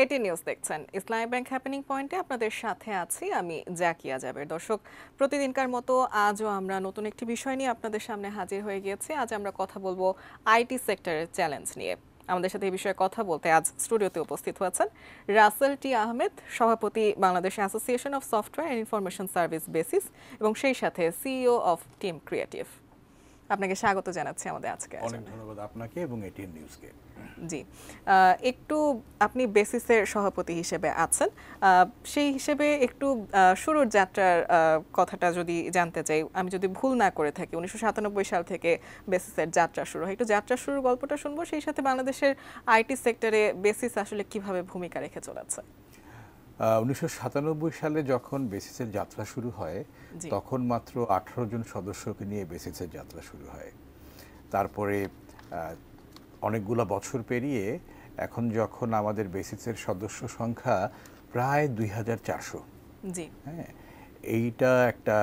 এটি নিউজ দেখছেন। ইসলামী bank happening পয়েন্টে আপনাদের সাথে আছি আমি জাকিয়া জাবের। দর্শক, প্রতিদিনকার মতো আজও আমরা নতুন একটি বিষয় নিয়ে আপনাদের সামনে হাজির হয়ে গিয়েছি। আজ আমরা কথা বলবো আইটি সেক্টরের চ্যালেঞ্জ নিয়ে। আমাদের সাথে এই বিষয়ে কথা বলতে আজ স্টুডিওতে উপস্থিত হয়েছেন রাসেল টি আহমেদ, সভাপতি Bangladesh association of software and information service basis, এবং সেই সাথে সিইও অফ টিম ক্রিয়েটিভ। আপনাকে স্বাগত জানাচ্ছি আমাদের আজকে। অনেক ধন্যবাদ আপনাকে এবং এটিএন নিউজকে। জি, একটু আপনি বেসিসের সভাপতি হিসেবে আছেন, সেই হিসেবে একটু শুরুর যাত্রার কথাটা যদি জানতে চাই। আমি যদি ভুল না করে থাকি 1997 সাল থেকে বেসিসের যাত্রা শুরু হয়। একটু যাত্রা শুরুর গল্পটা শুনবো, সেই সাথে বাংলাদেশের আইটি সেক্টরে বেসিস আসলে কিভাবে ভূমিকা রেখে চলেছে। 1997 সালে যখন বেসিসের যাত্রা শুরু হয় তখন মাত্র 18 জন সদস্যকে নিয়ে বেসিসের যাত্রা শুরু হয়। তারপরে অনেকগুলো বছর পেরিয়ে এখন যখন আমাদের বেসিসের সদস্য সংখ্যা প্রায় 2400। জি, হ্যাঁ, এইটা একটা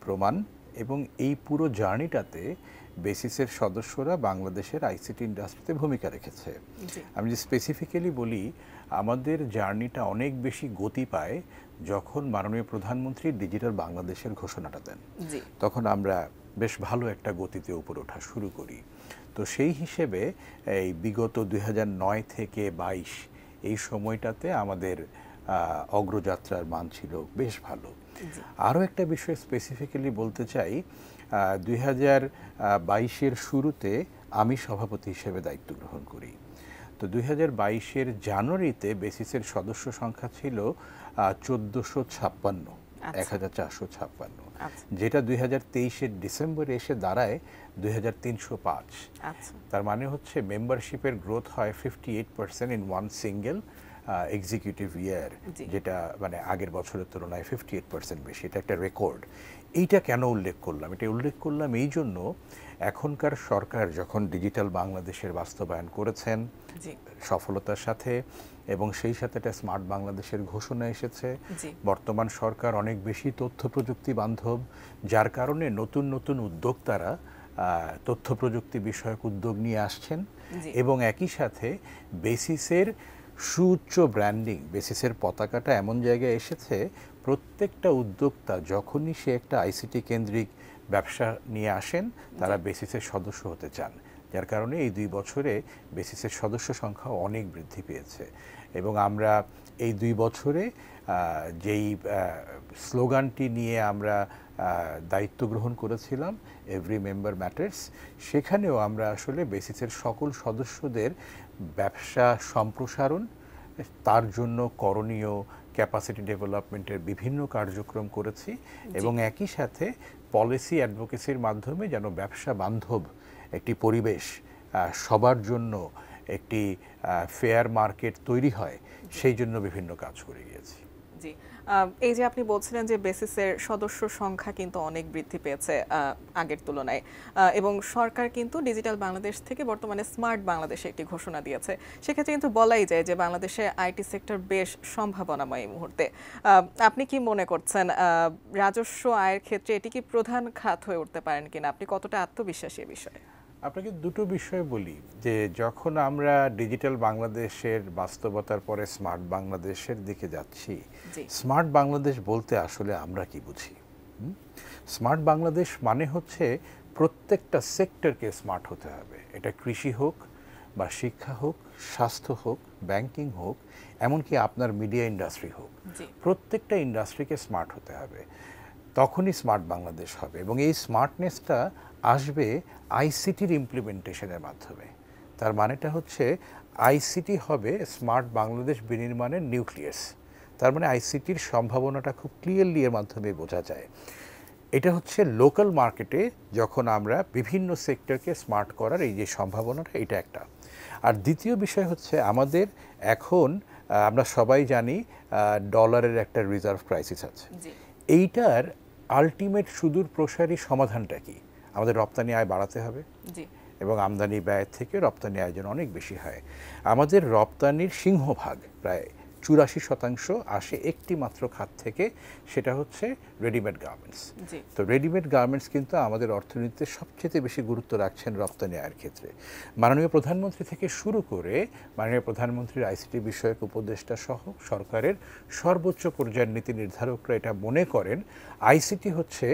প্রমাণ। এবং এই পুরো জার্নিটাতে বেসিসের সদস্যরা বাংলাদেশের আইসিটি ইন্ডাস্ট্রিতে ভূমিকা রেখেছে। আমি যে স্পেসিফিক্যালি বলি, আমাদের জার্নিটা অনেক বেশি গতি পায় যখন মাননীয় প্রধানমন্ত্রী ডিজিটাল বাংলাদেশের ঘোষণাটা দেন। তখন আমরা বেশ ভালো একটা গতিতে উপরে ওঠা শুরু করি। তো সেই হিসেবে এই বিগত 2009 থেকে 22 এই সময়টাতে আমাদের অগ্রযাত্রার মান ছিল বেশ ভালো। আরও একটা বিষয় স্পেসিফিক্যালি বলতে চাই, 2022-এর শুরুতে আমি সভাপতি হিসেবে দায়িত্ব গ্রহণ করি। তো 2022-এর জানুয়ারিতে বেসিসের সদস্য সংখ্যা ছিল 1456, 1456, যেটা 2023-এর ডিসেম্বরে এসে দাঁড়ায় 2305। তার মানে হচ্ছে মেম্বারশিপের গ্রোথ হয় 58% ইন ওয়ান সিঙ্গেল এক্সিকিউটিভ ইয়ার, যেটা মানে আগের বছরের তুলনায় 58% বেশি। এটা একটা রেকর্ড। এইটা কেন উল্লেখ করলাম? এটা উল্লেখ করলাম এই জন্য, এখনকার সরকার যখন ডিজিটাল বাংলাদেশের বাস্তবায়ন করেছেন সফলতার সাথে, এবং সেই সাথে একটা স্মার্ট বাংলাদেশের ঘোষণা এসেছে। বর্তমান সরকার অনেক বেশি তথ্য প্রযুক্তি বান্ধব, যার কারণে নতুন নতুন উদ্যোক্তারা তথ্য প্রযুক্তি বিষয়ক উদ্যোগ নিয়ে আসছেন। এবং একই সাথে বেসিসের সুউচ্চ ব্র্যান্ডিং, বেসিসের পতাকাটা এমন জায়গায় এসেছে, প্রত্যেকটা উদ্যোক্তা যখনই সে একটা আইসিটি কেন্দ্রিক ব্যবসা নিয়ে আসেন, তারা বেসিসের সদস্য হতে চান। যার কারণে এই 2 বছরে বেসিসের সদস্য সংখ্যা অনেক বৃদ্ধি পেয়েছে। এবং আমরা এই 2 বছরে যেই স্লোগানটি নিয়ে আমরা দায়িত্ব গ্রহণ করেছিলাম, এভরি মেম্বার ম্যাটার্স, সেখানেও আমরা আসলে বেসিসের সকল সদস্যদের ব্যবসা সম্প্রসারণ, তার জন্য করণীয় ক্যাপাসিটি ডেভেলপমেন্টের বিভিন্ন কার্যক্রম করেছি। এবং একই সাথে পলিসি অ্যাডভোকেসির মাধ্যমে যেন ব্যবসা বান্ধব একটি পরিবেশ, সবার জন্য একটি ফেয়ার মার্কেট তৈরি হয়, সেই জন্য বিভিন্ন কাজ করে গিয়েছি। জি, এই যে আপনি বলছিলেন যে বেসিসের সদস্য সংখ্যা কিন্তু অনেক বৃদ্ধি পেয়েছে আগের তুলনায়, এবং সরকার কিন্তু ডিজিটাল বাংলাদেশ থেকে বর্তমানে স্মার্ট বাংলাদেশে একটি ঘোষণা দিয়েছে। সেক্ষেত্রে কিন্তু বলাই যায় যে বাংলাদেশে আইটি সেক্টর বেশ সম্ভাবনাময় এই মুহূর্তে। আপনি কি মনে করছেন রাজস্ব আয়ের ক্ষেত্রে এটি কি প্রধান খাত হয়ে উঠতে পারেন কিনা? আপনি কতটা আত্মবিশ্বাসী এ বিষয়ে? আপনাকে দুটো বিষয় বলি, যে যখন আমরা ডিজিটাল বাংলাদেশের বাস্তবতার পরে স্মার্ট বাংলাদেশের দিকে যাচ্ছি, স্মার্ট বাংলাদেশ বলতে আসলে আমরা কি বুঝি? স্মার্ট বাংলাদেশ মানে হচ্ছে প্রত্যেকটা সেক্টরকে স্মার্ট হতে হবে। এটা কৃষি হোক বা শিক্ষা হোক, স্বাস্থ্য হোক, ব্যাংকিং হোক, এমনকি আপনার মিডিয়া ইন্ডাস্ট্রি হোক, প্রত্যেকটা ইন্ডাস্ট্রিকে স্মার্ট হতে হবে। তখনই স্মার্ট বাংলাদেশ হবে। এবং এই স্মার্টনেসটা আসবে আইসিটির ইমপ্লিমেন্টেশনের মাধ্যমে। তার মানেটা হচ্ছে আইসিটি হবে স্মার্ট বাংলাদেশ বিনির্মাণের নিউক্লিয়াস। তার মানে আইসিটির সম্ভাবনাটা খুব ক্লিয়ারলি এর মাধ্যমে বোঝা যায়। এটা হচ্ছে লোকাল মার্কেটে যখন আমরা বিভিন্ন সেক্টরকে স্মার্ট করার এই যে সম্ভাবনাটা, এটা একটা। আর দ্বিতীয় বিষয় হচ্ছে আমাদের এখন, আমরা সবাই জানি ডলারের একটা রিজার্ভ ক্রাইসিস আছে। এইটার আলটিমেট সুদূর প্রসারী সমাধানটা কি? আমাদের রপ্তানি আয় বাড়াতে হবে, এবং আমদানি ব্যয় থেকে রপ্তানি আয় যেন অনেক বেশি হয়। আমাদের রপ্তানির সিংহভাগ, প্রায় 84% আসে একটি মাত্র খাত থেকে, সেটা হচ্ছে রেডিমেড গার্মেন্টস। তো রেডিমেড গার্মেন্টস কিন্তু আমাদের অর্থনীতিতে সবচেয়ে বেশি গুরুত্ব রাখছেন রপ্তানি আয়ের ক্ষেত্রে। মাননীয় প্রধানমন্ত্রী থেকে শুরু করে মাননীয় প্রধানমন্ত্রীর আইসিটি বিষয়ক উপদেষ্টা সহ সরকারের সর্বোচ্চ পর্যায়ের নীতি নির্ধারকরা এটা মনে করেন আইসিটি হচ্ছে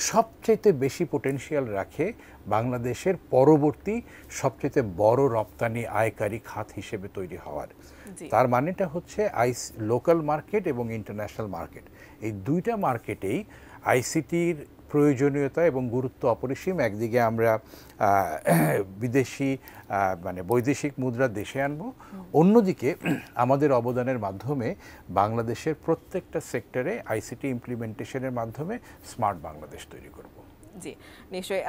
সবচেয়ে বেশি পোটেনশিয়াল রাখে বাংলাদেশের পরবর্তী সবচেয়ে বড় রপ্তানি আয়কারী খাত হিসেবে তৈরি হওয়ার। তার মানেটা হচ্ছে লোকাল মার্কেট এবং ইন্টারন্যাশনাল মার্কেট, এই দুইটা মার্কেটেই আইসিটির প্রয়োজনীয়তা এবং গুরুত্ব অপরিসীম। একদিকে আমরা বিদেশি মানে বৈদেশিক মুদ্রা দেশে আনবো, অন্যদিকে আমাদের অবদানের মাধ্যমে বাংলাদেশের প্রত্যেকটা সেক্টরে আইসিটি ইমপ্লিমেন্টেশনের মাধ্যমে স্মার্ট বাংলাদেশ তৈরি করব। জি নিশ্চয়ই।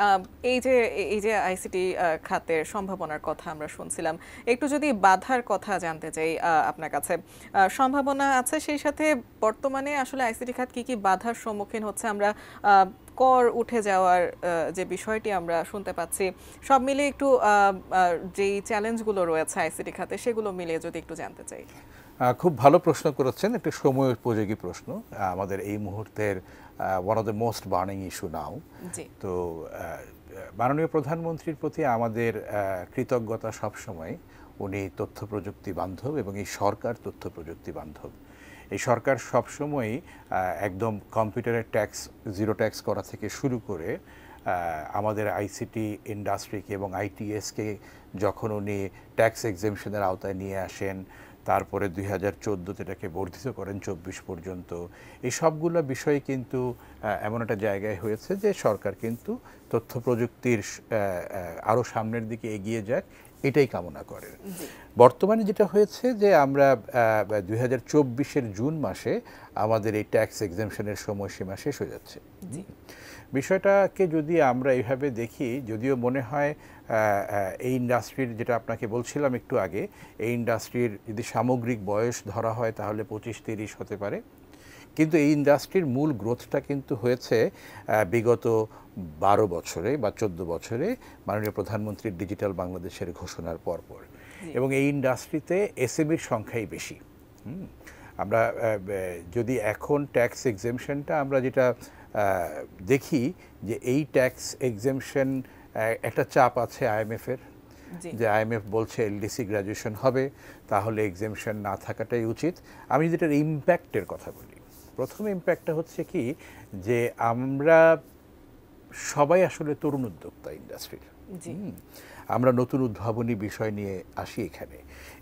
এই যে আইসিটি খাতের সম্ভাবনার কথা আমরা শুনছিলাম, একটু যদি বাধার কথা জানতে চাই আপনার কাছে। সম্ভাবনা আছে, সেই সাথে বর্তমানে আসলে আইসিটি খাত কি কি বাধার সম্মুখীন হচ্ছে? আমরা কর উঠে যাওয়ার যে বিষয়টি আমরা শুনতে পাচ্ছি, সব মিলিয়ে একটু যেই চ্যালেঞ্জগুলো রয়েছে আইসিটি খাতে সেগুলো মিলিয়ে যদি একটু জানতে চাই। খুব ভালো প্রশ্ন করেছেন, একটা সময় উপযোগী প্রশ্ন, আমাদের এই মুহূর্তের one of the most burning issue now. তো মাননীয় প্রধানমন্ত্রীর প্রতি আমাদের কৃতজ্ঞতা সবসময়। উনি তথ্য প্রযুক্তি বান্ধব এবং এই সরকার তথ্য প্রযুক্তি বান্ধব। এই সরকার সবসময়ই একদম কম্পিউটারের ট্যাক্স, জিরো ট্যাক্স করা থেকে শুরু করে আমাদের আইসিটি ইন্ডাস্ট্রিকে এবং আইটিএসকে যখন উনি ট্যাক্স এক্সেমশনের আওতায় নিয়ে আসেন, তারপরে 2014-তে এটাকে বর্ধিত করেন 24 পর্যন্ত, এই সবগুলো বিষয় কিন্তু এমন একটা জায়গায় হয়েছে যে সরকার কিন্তু তথ্য প্রযুক্তির আরও সামনের দিকে এগিয়ে যাক এটাই কামনা করেন। বর্তমানে যেটা হয়েছে যে আমরা 2024-এর জুন মাসে আমাদের এই ট্যাক্স এক্সেমশনের সময়সীমা শেষ হয়ে যাচ্ছে। বিষয়টাকে যদি আমরা এইভাবে দেখি, যদিও মনে হয় এই ইন্ডাস্ট্রির, যেটা আপনাকে বলছিলাম একটু আগে, এই ইন্ডাস্ট্রির যদি সামগ্রিক বয়স ধরা হয় তাহলে 25-30 হতে পারে, কিন্তু এই ইন্ডাস্ট্রির মূল গ্রোথটা কিন্তু হয়েছে বিগত 12 বছরে বা 14 বছরে মাননীয় প্রধানমন্ত্রীর ডিজিটাল বাংলাদেশের ঘোষণার পরপর। এবং এই ইন্ডাস্ট্রিতে এসএমইর সংখ্যাই বেশি। আমরা যদি এখন ট্যাক্স এক্সেমশনটা আমরা যেটা দেখি যে এই ট্যাক্স এক্সেমশন একটা চাপ আছে আইএমএফের, যে আইএমএফ বলছে এলডিসি গ্র্যাজুয়েশন হবে, তাহলে এক্সেমশন না থাকাটাই উচিত। আমি যদি এটার ইম্প্যাক্টের কথা বলি, প্রথম ইম্প্যাক্টটা হচ্ছে কি যে আমরা সবাই আসলে তরুণ উদ্যোক্তা ইন্ডাস্ট্রির, আমরা নতুন উদ্ভাবনী বিষয় নিয়ে আসি এখানে।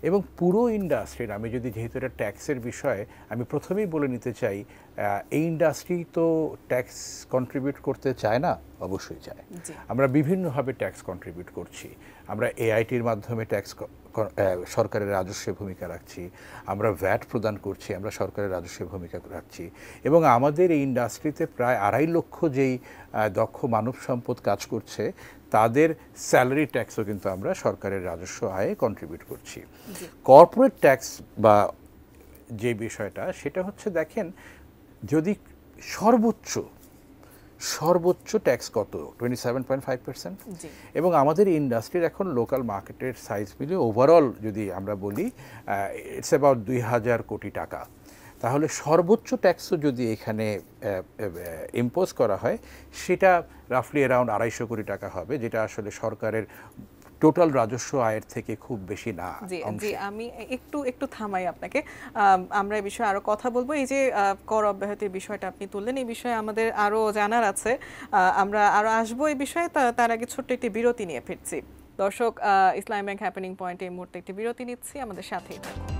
এবং পুরো ইন্ডাস্ট্রির, আমি যদি যেহেতু এটা ট্যাক্সের বিষয়, আমি প্রথমেই বলে নিতে চাই, এই ইন্ডাস্ট্রি তো ট্যাক্স কন্ট্রিবিউট করতে চায় না, অবশ্যই চায়। আমরা বিভিন্নভাবে ট্যাক্স কন্ট্রিবিউট করছি। আমরা এআইটির মাধ্যমে ট্যাক্স সরকারের রাজস্বে ভূমিকা রাখছি, আমরা ভ্যাট প্রদান করছি, আমরা সরকারের রাজস্বে ভূমিকা রাখছি। এবং আমাদের এই ইন্ডাস্ট্রিতে প্রায় 2.5 লক্ষ যেই দক্ষ মানব সম্পদ কাজ করছে, তাদের স্যালারি ট্যাক্সও কিন্তু আমরা সরকারের রাজস্ব আয়ে কন্ট্রিবিউট করছি। কর্পোরেট ট্যাক্স বা যে বিষয়টা, সেটা হচ্ছে দেখেন, যদি সর্বোচ্চ ট্যাক্স কত, 27.5%। এবং আমাদের ইন্ডাস্ট্রির এখন লোকাল মার্কেটের সাইজ মিলিয়ে ওভারঅল যদি আমরা বলি ইটস অ্যাবাউট 2000 কোটি টাকা। তাহলে সর্বোচ্চ ট্যাক্সও যদি এখানে ইম্পোজ করা হয়, সেটা রাফলি অ্যারাউন্ড 250 কোটি টাকা হবে, যেটা আসলে সরকারের টোটাল রাজস্ব আয়ের থেকে খুব বেশি না। জি আমি একটু থামাই আপনাকে, আমরা এই বিষয়ে আরো কথা বলবো। এই যে কর অব্যাহতির বিষয়টা আপনি তুললেন, এই বিষয়ে আমাদের আরো জানার আছে, আমরা আরো আসবো এই বিষয়ে। তার আগে ছোট্ট একটি বিরতি নিয়ে ফিরছি। দর্শক, ইসলামী ব্যাংক হ্যাপেনিং পয়েন্টে এই মুহূর্তে একটি বিরতি নিচ্ছি, আমাদের সাথেই থাকুন।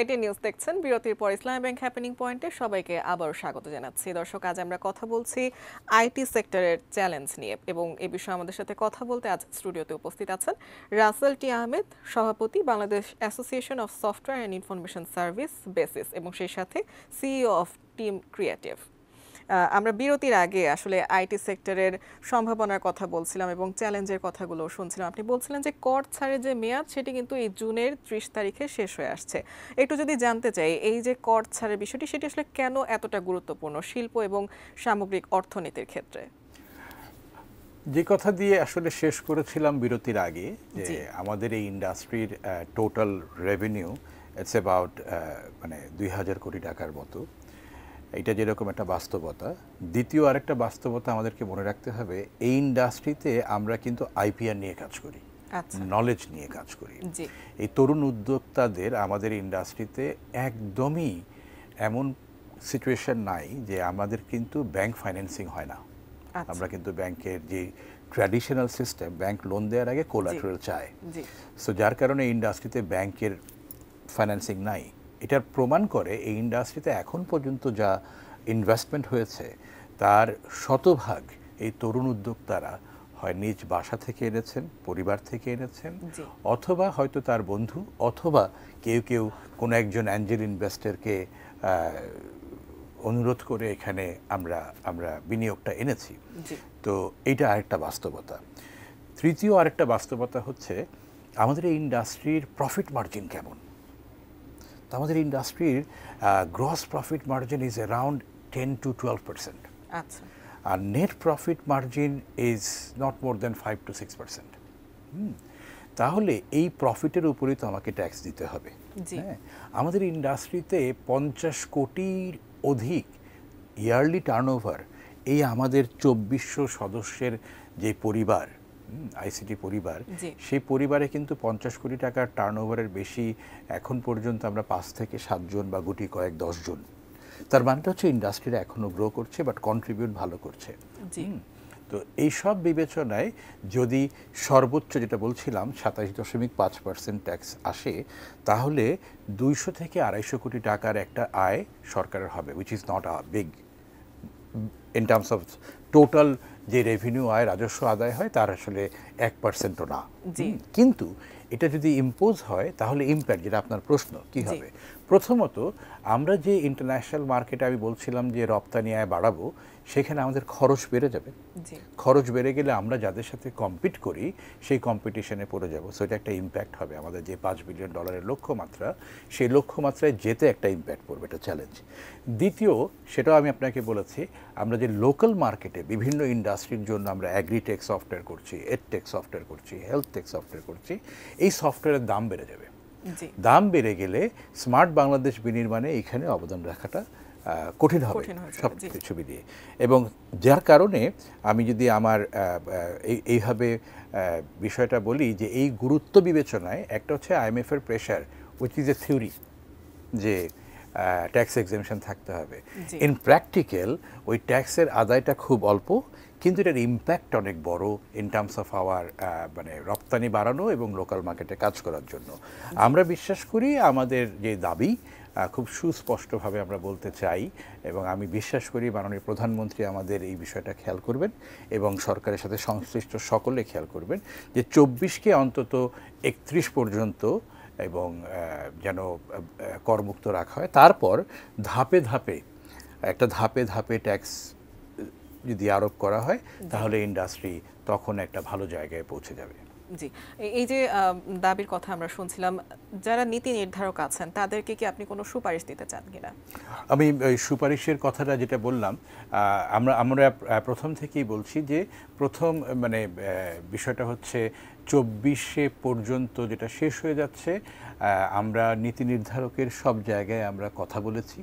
মিনিটে নিউজ দেখছেন। বিরতির পর ইসলামী ব্যাংক হ্যাপেনিং পয়েন্টে সবাইকে আবারও স্বাগত জানাচ্ছি। দর্শক, আজ আমরা কথা বলছি আইটি সেক্টরের চ্যালেঞ্জ নিয়ে, এবং এ বিষয়ে আমাদের সাথে কথা বলতে আজ স্টুডিওতে উপস্থিত আছেন রাসেল টি আহমেদ, সভাপতি Bangladesh association of software and information service basis, এবং সেই সাথে সিইও অফ টিম ক্রিয়েটিভ। আমরা বিরতির আগে আসলে আইটি সেক্টরের সম্ভাবনার কথা বলছিলাম এবং চ্যালেঞ্জের কথাগুলো শুনছিলাম। আপনি বলছিলেন যে কর ছাড়ের যে মেয়াদ সেটি কিন্তু এই জুনের 30 তারিখে শেষ হয়ে আসছে। একটু যদি জানতে চাই, এই যে কর ছাড়ের বিষয়টি, সেটি আসলে কেন এতটা গুরুত্বপূর্ণ শিল্প এবং সামগ্রিক অর্থনীতির ক্ষেত্রে? যে কথা দিয়ে আসলে শেষ করেছিলাম বিরতির আগে, যে আমাদের এই ইন্ডাস্ট্রির টোটাল রেভিনিউ ইটস অ্যাবাউট মানে 2000 কোটি টাকার মতো। এটা যেরকম একটা বাস্তবতা, দ্বিতীয় আরেকটা বাস্তবতা আমাদেরকে মনে রাখতে হবে, এই ইন্ডাস্ট্রিতে আমরা কিন্তু আইপিআর নিয়ে কাজ করি, নলেজ নিয়ে কাজ করি। এই তরুণ উদ্যোক্তাদের আমাদের ইন্ডাস্ট্রিতে একদমই এমন সিচুয়েশন নাই যে আমাদের কিন্তু ব্যাংক ফাইন্যান্সিং হয় না। আমরা কিন্তু ব্যাংকের যে ট্র্যাডিশনাল সিস্টেম, ব্যাংক লোন দেওয়ার আগে কোলাটেরাল চায়। সো যার কারণে ইন্ডাস্ট্রিতে ব্যাংকের ফাইন্যান্সিং নাই। এটার প্রমাণ করে এই ইন্ডাস্ট্রিতে এখন পর্যন্ত যা ইনভেস্টমেন্ট হয়েছে তার শতভাগ এই তরুণ উদ্যোক্তারা হয় নিজ বাসা থেকে এনেছেন, পরিবার থেকে এনেছেন, অথবা হয়তো তার বন্ধু, অথবা কেউ কেউ কোনো একজন অ্যাঞ্জেল ইনভেস্টরকে অনুরোধ করে এখানে আমরা বিনিয়োগটা এনেছি। তো এইটা আরেকটা বাস্তবতা। তৃতীয় আরেকটা বাস্তবতা হচ্ছে আমাদের এই ইন্ডাস্ট্রির প্রফিট মার্জিন কেমন। তো আমাদের ইন্ডাস্ট্রির gross profit margin is around 10 to 12%। আচ্ছা। আর net profit margin is not more than 5 to 6%। তাহলে এই প্রফিটের উপরেই তো আমাকে ট্যাক্স দিতে হবে। হ্যাঁ, আমাদের ইন্ডাস্ট্রিতে 50 কোটির অধিক ইয়ারলি টার্নওভার। এই আমাদের 2400 সদস্যের যে পরিবার, আইসিটি পরিবার, সেই পরিবারে কিন্তু 50 কোটি টাকার টার্নওভারের বেশি এখন পর্যন্ত আমরা 5 থেকে 7 জন বা গুটি কয়েক 10 জন। তার মানেটা হচ্ছে ইন্ডাস্ট্রিটা এখনো গ্রো করছে, বাট কন্ট্রিবিউট ভালো করছে। তো এই সব বিবেচনায় যদি সর্বোচ্চ যেটা বলছিলাম 27.5% ট্যাক্স আসে, তাহলে 200 থেকে 250 কোটি টাকার একটা আয় সরকারের হবে, which is not a big in terms of total যে রেভিনিউ আয়, রাজস্ব আদায় হয়, তার আসলে 1%ও না। কিন্তু এটা যদি ইম্পোজ হয় তাহলে ইম্প্যাক্ট, যেটা আপনার প্রশ্ন, কি হবে? প্রথমত, আমরা যে ইন্টারন্যাশনাল মার্কেটে আমি বলছিলাম যে রপ্তানি আয় বাড়াবো, সেখানে আমাদের খরচ বেড়ে যাবে। খরচ বেড়ে গেলে আমরা যাদের সাথে কম্পিট করি সেই কম্পিটিশনে পড়ে যাব। সো এটা একটা ইম্প্যাক্ট হবে। আমাদের যে $5 বিলিয়ন লক্ষ্যমাত্রা, সেই লক্ষ্যমাত্রায় যেতে একটা ইম্প্যাক্ট পড়বে, এটা চ্যালেঞ্জ। দ্বিতীয়, সেটাও আমি আপনাকে বলেছি, আমরা যে লোকাল মার্কেটে বিভিন্ন ইন্ডাস্ট্রির জন্য আমরা অ্যাগ্রিটেক সফটওয়্যার করছি, এডটেক সফটওয়্যার করছি, হেলথ টেক সফটওয়্যার করছি, এই সফটওয়্যারের দাম বেড়ে যাবে। দাম বেড়ে গেলে স্মার্ট বাংলাদেশ বিনির্মাণে এখানে অবদান রাখাটা কঠিন হবে সব কিছু মিলিয়ে। এবং যার কারণে আমি যদি আমার এইভাবে বিষয়টা বলি, যে এই গুরুত্ব বিবেচনায় একটা হচ্ছে IMF এর pressure, which is a theory, যে ট্যাক্স এক্সেমশন থাকতে হবে। ইন প্র্যাকটিক্যাল ওই ট্যাক্সের আদায়টা খুব অল্প, কিন্তু এটার ইম্প্যাক্ট অনেক বড় ইন টার্মস অফ আওয়ার মানে রপ্তানি বাড়ানো এবং লোকাল মার্কেটে কাজ করার জন্য। আমরা বিশ্বাস করি আমাদের যে দাবি খুব সুস্পষ্টভাবে আমরা বলতে চাই, এবং আমি বিশ্বাস করি মাননীয় প্রধানমন্ত্রী আমাদের এই বিষয়টা খেয়াল করবেন এবং সরকারের সাথে সংশ্লিষ্ট সকলে খেয়াল করবেন, যে 24কে অন্তত 31 পর্যন্ত এবং যেন করমুক্ত রাখা হয়। তারপর ধাপে ধাপে ট্যাক্স যদি আরোপ করা হয়, তাহলে ইন্ডাস্ট্রি তখন একটা ভালো জায়গায় পৌঁছে যাবে। জি, এই যে দাবির কথা আমরা শুনছিলাম, যারা নীতি নির্ধারক আছেন তাদেরকে কি আপনি কোনো সুপারিশ দিতে চান কিনা? আমি ওই সুপারিশের কথাটা যেটা বললাম, আমরা প্রথম থেকেই বলছি যে প্রথম মানে বিষয়টা হচ্ছে 24 পর্যন্ত যেটা শেষ হয়ে যাচ্ছে, আমরা নীতি নির্ধারকের সব জায়গায় আমরা কথা বলেছি।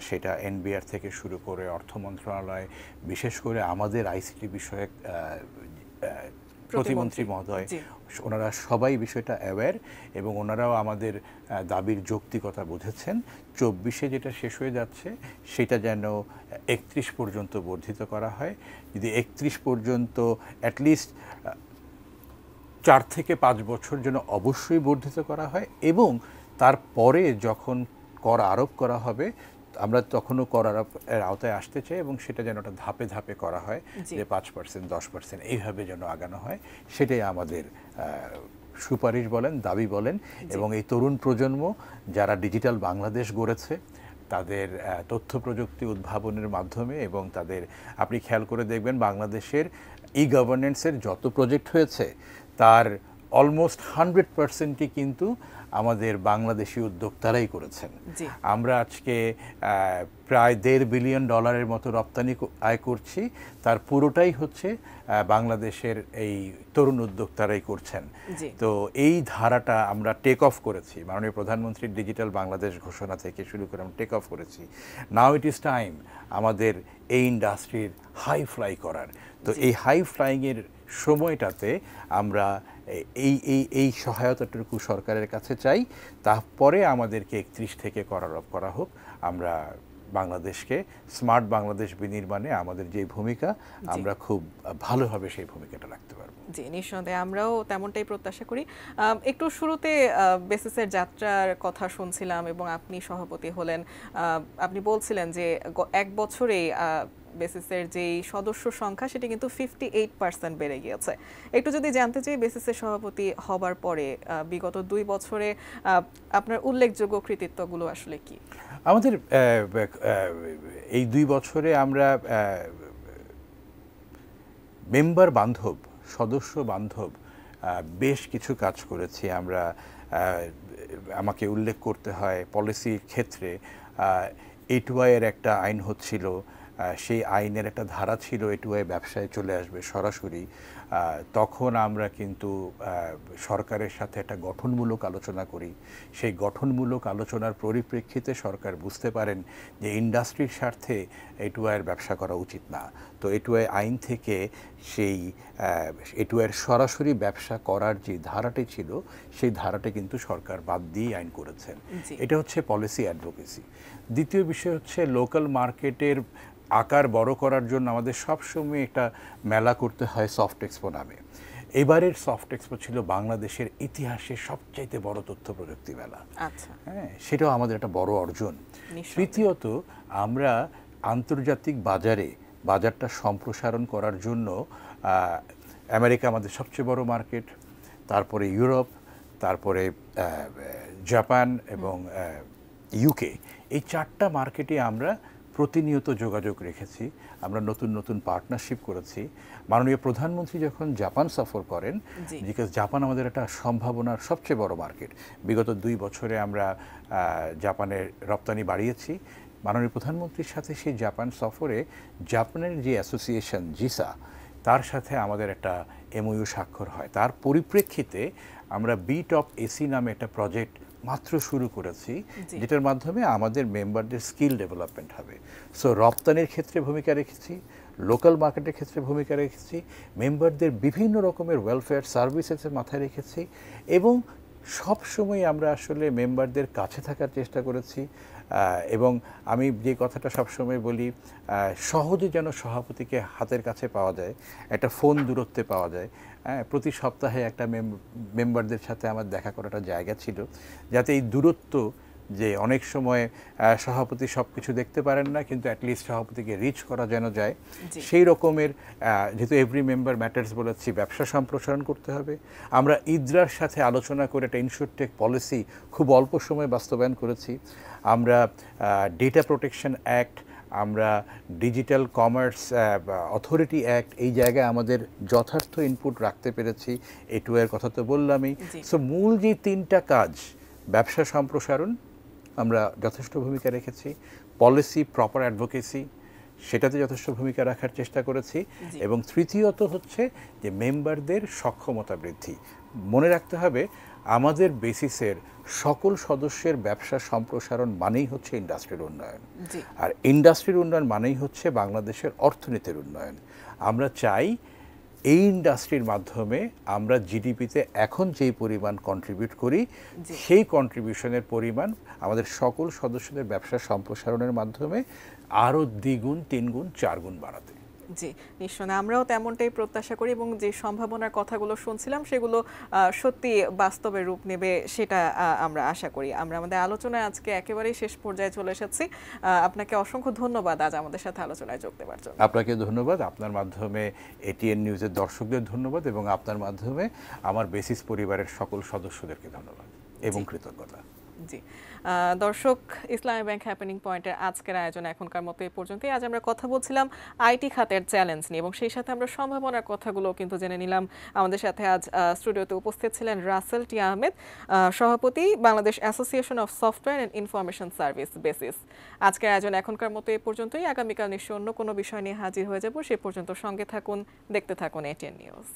সেটা NBR থেকে শুরু করে অর্থ মন্ত্রণালয়, বিশেষ করে আমাদের আইসিটি বিষয়ক প্রতিমন্ত্রী মহোদয়, ওনারা সবাই বিষয়টা অ্যাওয়্যার, এবং ওনারাও আমাদের দাবির যৌক্তিকতা বুঝেছেন। 24 যেটা শেষ হয়ে যাচ্ছে সেটা যেন 31 পর্যন্ত বর্ধিত করা হয়। যদি 31 পর্যন্ত অ্যাটলিস্ট 4 থেকে 5 বছর যেন অবশ্যই বর্ধিত করা হয়, এবং তারপরে যখন কর আরোপ করা হবে আমরা তখনও কর আরোপের আওতায় আসতে চাই এবং সেটা যেন একটা ধাপে ধাপে করা হয়, যে 5%, 10% এইভাবে যেন আগানো হয়, সেটাই আমাদের সুপারিশ বলেন, দাবি বলেন। এবং এই তরুণ প্রজন্ম যারা ডিজিটাল বাংলাদেশ গড়েছে, তাদের তথ্য প্রযুক্তি উদ্ভাবনের মাধ্যমে এবং তাদের, আপনি খেয়াল করে দেখবেন বাংলাদেশের গভর্নেন্সের যত প্রজেক্ট হয়েছে তার অলমোস্ট 100%ই কিন্তু আমাদের বাংলাদেশি উদ্যোক্তারাই করেছেন। আমরা আজকে প্রায় $1.5 বিলিয়ন মতো রপ্তানি আয় করছি, তার পুরোটাই হচ্ছে বাংলাদেশের এই তরুণ উদ্যোক্তারাই করছেন। তো এই ধারাটা আমরা টেক অফ করেছি, মাননীয় প্রধানমন্ত্রীর ডিজিটাল বাংলাদেশ ঘোষণা থেকে শুরু করে আমরা টেক অফ করেছি। নাও ইট ইজ টাইম আমাদের এই ইন্ডাস্ট্রির হাই ফ্লাই করার। তো এই হাই ফ্লাইংয়ের সময়টাতে আমরা এই সহায়তাটুকু সরকারের কাছে চাই। তারপরে আমাদেরকে 31 থেকে কর আরোপ করা হোক। আমরা বাংলাদেশকে স্মার্ট বাংলাদেশ বিনির্মাণে আমাদের যে ভূমিকা, আমরা খুব ভালোভাবে সেই ভূমিকাটা রাখতে পারবো। জি, নিঃসন্দেহে আমরাও তেমনটাই প্রত্যাশা করি। একটু শুরুতে বেসিসের যাত্রার কথা শুনছিলাম এবং আপনি সভাপতি হলেন। আপনি বলছিলেন যে 1 বছরেই বেসিসের যেই সদস্য সংখ্যা সেটা কিন্তু 58% বেড়ে গিয়েছে। একটু যদি জানতে চাই, বেসিসের সভাপতি হবার পরে বিগত 2 বছরে আপনার উল্লেখযোগ্য কৃতিত্বগুলো আসলে কি? আমাদের এই 2 বছরে আমরা মেম্বার বান্ধব, সদস্য বান্ধব বেশ কিছু কাজ করেছি আমরা। আমাকে উল্লেখ করতে হয় পলিসির ক্ষেত্রে A2I এর একটা আইন হচ্ছিল, সেই আইনের একটা ধারা ছিল A2I ব্যবসায় চলে আসবে সরাসরি। তখন আমরা কিন্তু সরকারের সাথে একটা গঠনমূলক আলোচনা করি। সেই গঠনমূলক আলোচনার পরিপ্রেক্ষিতে সরকার বুঝতে পারেন যে ইন্ডাস্ট্রির স্বার্থে A2I এর ব্যবসা করা উচিত না। তো A2I আইন থেকে সেই A2I এর সরাসরি ব্যবসা করার যে ধারাটি ছিল, সেই ধারাটি কিন্তু সরকার বাদ দিয়ে আইন করেছেন। এটা হচ্ছে পলিসি অ্যাডভোকেসি। দ্বিতীয় বিষয় হচ্ছে লোকাল মার্কেটের আকার বড় করার জন্য আমাদের সবসময় একটা মেলা করতে হয় সফট এক্সপো নামে। এবারের সফট এক্সপো ছিল বাংলাদেশের ইতিহাসে সবচাইতে বড় তথ্য প্রযুক্তি মেলা। হ্যাঁ, সেটাও আমাদের একটা বড় অর্জন। তৃতীয়ত, আমরা আন্তর্জাতিক বাজারটা সম্প্রসারণ করার জন্য আমেরিকা আমাদের সবচেয়ে বড় মার্কেট, তারপরে ইউরোপ, তারপরে জাপান এবং ইউকে, এই 4টা মার্কেটে আমরা প্রতিনিয়ত যোগাযোগ রেখেছি। আমরা নতুন নতুন পার্টনারশিপ করেছি। মাননীয় প্রধানমন্ত্রী যখন জাপান সফর করেন, বিকজ জাপান আমাদের একটা সম্ভাবনার সবচেয়ে বড় মার্কেট, বিগত 2 বছরে আমরা জাপানের রপ্তানি বাড়িয়েছি। মাননীয় প্রধানমন্ত্রীর সাথে সেই জাপান সফরে জাপানের যে অ্যাসোসিয়েশন জিসা, তার সাথে আমাদের একটা MOU স্বাক্ষর হয়। তার পরিপ্রেক্ষিতে আমরা বিটপ এসি নামে একটা প্রজেক্ট মাত্র শুরু করেছি, যেটার মাধ্যমে আমাদের মেম্বারদের স্কিল ডেভেলপমেন্ট হবে। সো রপ্তানির ক্ষেত্রে ভূমিকা রেখেছি, লোকাল মার্কেটের ক্ষেত্রে ভূমিকা রেখেছি, মেম্বারদের বিভিন্ন রকমের ওয়েলফেয়ার সার্ভিসেসের মাথায় রেখেছি এবং সব সময় আমরা আসলে মেম্বারদের কাছে থাকার চেষ্টা করেছি। এবং আমি যে কথাটা সবসময় বলি, সহজে যেন সভাপতিকে হাতের কাছে পাওয়া যায়, একটা ফোন দূরত্বে পাওয়া যায়। প্রতি সপ্তাহে একটা মেম্বারদের সাথে আমার দেখা করাটা জায়গা ছিল, যাতে এই দূরত্ব, যে অনেক সময় সভাপতি সব কিছু দেখতে পারেন না, কিন্তু অ্যাটলিস্ট সভাপতিকে রিচ করা যেন যায়, সেই রকমের, যেহেতু এভরি মেম্বার ম্যাটার্স বলেছি, ব্যবসা সম্প্রসারণ করতে হবে। আমরা ইদ্রার সাথে আলোচনা করে একটা ইনস্যুরটেক পলিসি খুব অল্প সময়ে বাস্তবায়ন করেছি। আমরা ডেটা প্রোটেকশন অ্যাক্ট, আমরা ডিজিটাল কমার্স অথরিটি অ্যাক্ট, এই জায়গায় আমাদের যথার্থ ইনপুট রাখতে পেরেছি। A2I এর কথা তো বললামই। সো মূল যে 3টা কাজ, ব্যবসা সম্প্রসারণ আমরা যথেষ্ট ভূমিকা রেখেছি, পলিসি প্রপার অ্যাডভোকেসি সেটাতে যথেষ্ট ভূমিকা রাখার চেষ্টা করেছি, এবং তৃতীয়ত হচ্ছে যে মেম্বারদের সক্ষমতা বৃদ্ধি। মনে রাখতে হবে, আমাদের বেসিসের সকল সদস্যের ব্যবসা সম্প্রসারণ মানেই হচ্ছে ইন্ডাস্ট্রির উন্নয়ন, আর ইন্ডাস্ট্রির উন্নয়ন মানেই হচ্ছে বাংলাদেশের অর্থনীতির উন্নয়ন। আমরা চাই এই ইন্ডাস্ট্রির মাধ্যমে আমরা জিডিপিতে এখন যেই পরিমাণ কন্ট্রিবিউট করি, সেই কন্ট্রিবিউশনের পরিমাণ আমাদের সকল সদস্যদের ব্যবসা সম্প্রসারণের মাধ্যমে আরও 2 গুণ, 3 গুণ, 4 গুণ বাড়াতে। জি, নিশ্চয়ই আমরাও তেমনটাই প্রত্যাশা করি এবং যে সম্ভাবনার কথাগুলো শুনছিলাম সেগুলো সত্যি বাস্তবে রূপ নেবে সেটা আমরা আশা করি। আমরা আমাদের আলোচনায় আজকে একেবারেই শেষ পর্যায়ে চলে এসেছি। আপনাকে অসংখ্য ধন্যবাদ আজ আমাদের সাথে আলোচনায় যোগ দেওয়ার জন্য। আপনাকে ধন্যবাদ, আপনার মাধ্যমে এটিএন নিউজের দর্শকদের ধন্যবাদ এবং আপনার মাধ্যমে আমার বেসিস পরিবারের সকল সদস্যদেরকে ধন্যবাদ এবং কৃতজ্ঞতা। জি, দর্শক, ইসলামী ব্যাংক হ্যাপেনিং পয়েন্টের আজকের আয়োজন এখনকার মতো এই পর্যন্তই। আজ আমরা কথা বলছিলাম আইটি খাতের চ্যালেঞ্জ নিয়ে এবং সেই সাথে আমরা সম্ভাবনার কথাগুলো কিন্তু জেনে নিলাম। আমাদের সাথে আজ স্টুডিওতে উপস্থিত ছিলেন রাসেল টি আহমেদ, সভাপতি Bangladesh association of software and information service basis. আজকের আয়োজন এখনকার মতো এই পর্যন্তই। আগামীকাল নিশ্চয়ই অন্য কোনো বিষয় নিয়ে হাজির হয়ে যাব। সে পর্যন্ত সঙ্গে থাকুন, দেখতে থাকুন এটিএন নিউজ।